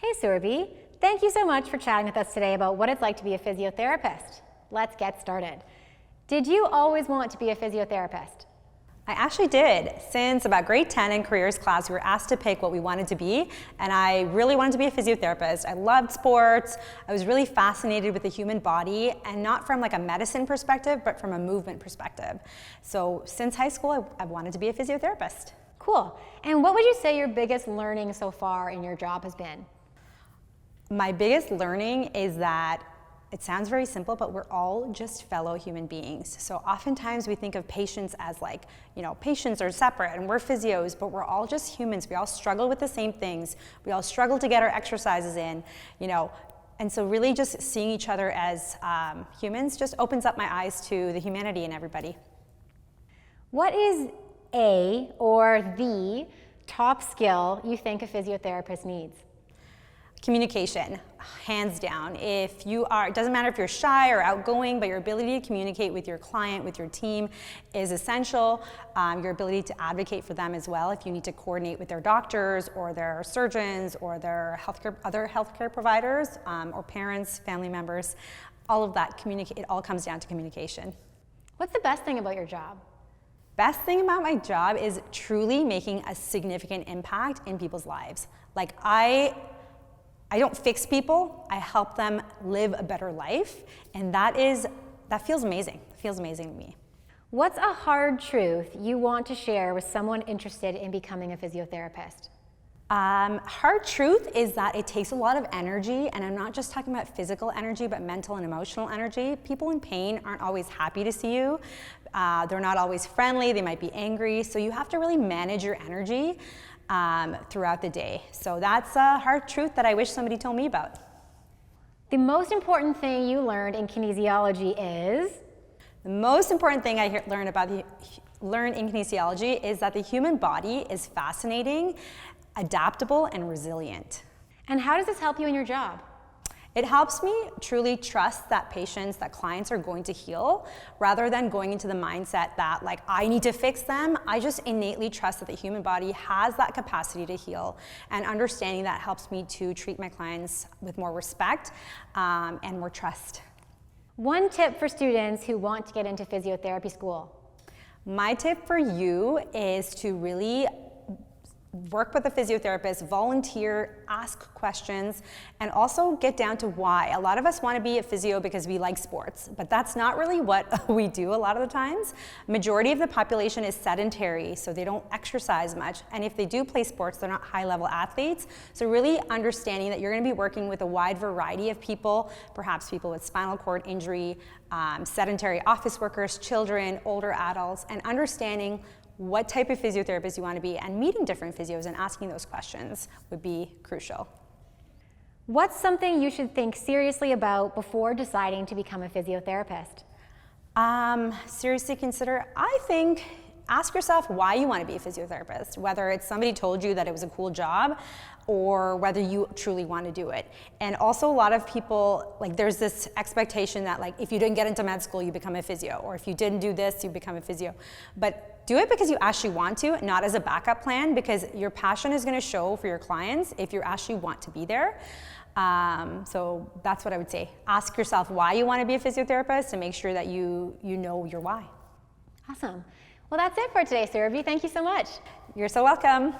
Hey Surabhi, thank you so much for chatting with us today about what it's like to be a physiotherapist. Let's get started. Did you always want to be a physiotherapist? I actually did. Since about grade 10 in careers class, we were asked to pick what we wanted to be, and I really wanted to be a physiotherapist. I loved sports. I was really fascinated with the human body, and not from like a medicine perspective, but from a movement perspective. So since high school, I've wanted to be a physiotherapist. Cool. And what would you say your biggest learning so far in your job has been? My biggest learning is that it sounds very simple, but we're all just fellow human beings. So oftentimes we think of patients as like, patients are separate and we're physios, but we're all just humans. We all struggle with the same things. We all struggle to get our exercises in, and so really just seeing each other as humans just opens up my eyes to the humanity in everybody. What is a or the top skill you think a physiotherapist needs? Communication, hands down. It doesn't matter if you're shy or outgoing, but your ability to communicate with your client, with your team is essential. Your ability to advocate for them as well if you need to coordinate with their doctors or their surgeons or their other healthcare providers or parents, family members, all of that, it all comes down to communication. What's the best thing about your job? Best thing about my job is truly making a significant impact in people's lives. Like I don't fix people, I help them live a better life, and that feels amazing. It feels amazing to me. What's a hard truth you want to share with someone interested in becoming a physiotherapist? Hard truth is that it takes a lot of energy, and I'm not just talking about physical energy, but mental and emotional energy. People in pain aren't always happy to see you. They're not always friendly, they might be angry, so you have to really manage your energy throughout the day. So that's a hard truth that I wish somebody told me about. The most important thing you learned in kinesiology is? The most important thing I learned in kinesiology is that the human body is fascinating, adaptable, and resilient. And how does this help you in your job? It helps me truly trust that clients are going to heal, rather than going into the mindset that like I need to fix them. I just innately trust that the human body has that capacity to heal, and understanding that helps me to treat my clients with more respect and more trust. One tip for students who want to get into physiotherapy school. My tip for you is to really work with a physiotherapist, volunteer, ask questions, and also get down to why. A lot of us want to be a physio because we like sports, but that's not really what we do a lot of the times. Majority of the population is sedentary, so they don't exercise much, and if they do play sports, they're not high-level athletes. So really understanding that you're going to be working with a wide variety of people, perhaps people with spinal cord injury, sedentary office workers, children, older adults, and understanding what type of physiotherapist you want to be, and meeting different physios and asking those questions would be crucial. What's something you should think seriously about before deciding to become a physiotherapist? Seriously consider, ask yourself why you want to be a physiotherapist, whether it's somebody told you that it was a cool job or whether you truly want to do it. And also a lot of people, there's this expectation that if you didn't get into med school, you become a physio, or if you didn't do this, you become a physio. But do it because you actually want to, not as a backup plan, because your passion is going to show for your clients if you actually want to be there. So that's what I would say. Ask yourself why you want to be a physiotherapist, and make sure that you know your why. Awesome. Well, that's it for today, Surabhi. Thank you so much. You're so welcome.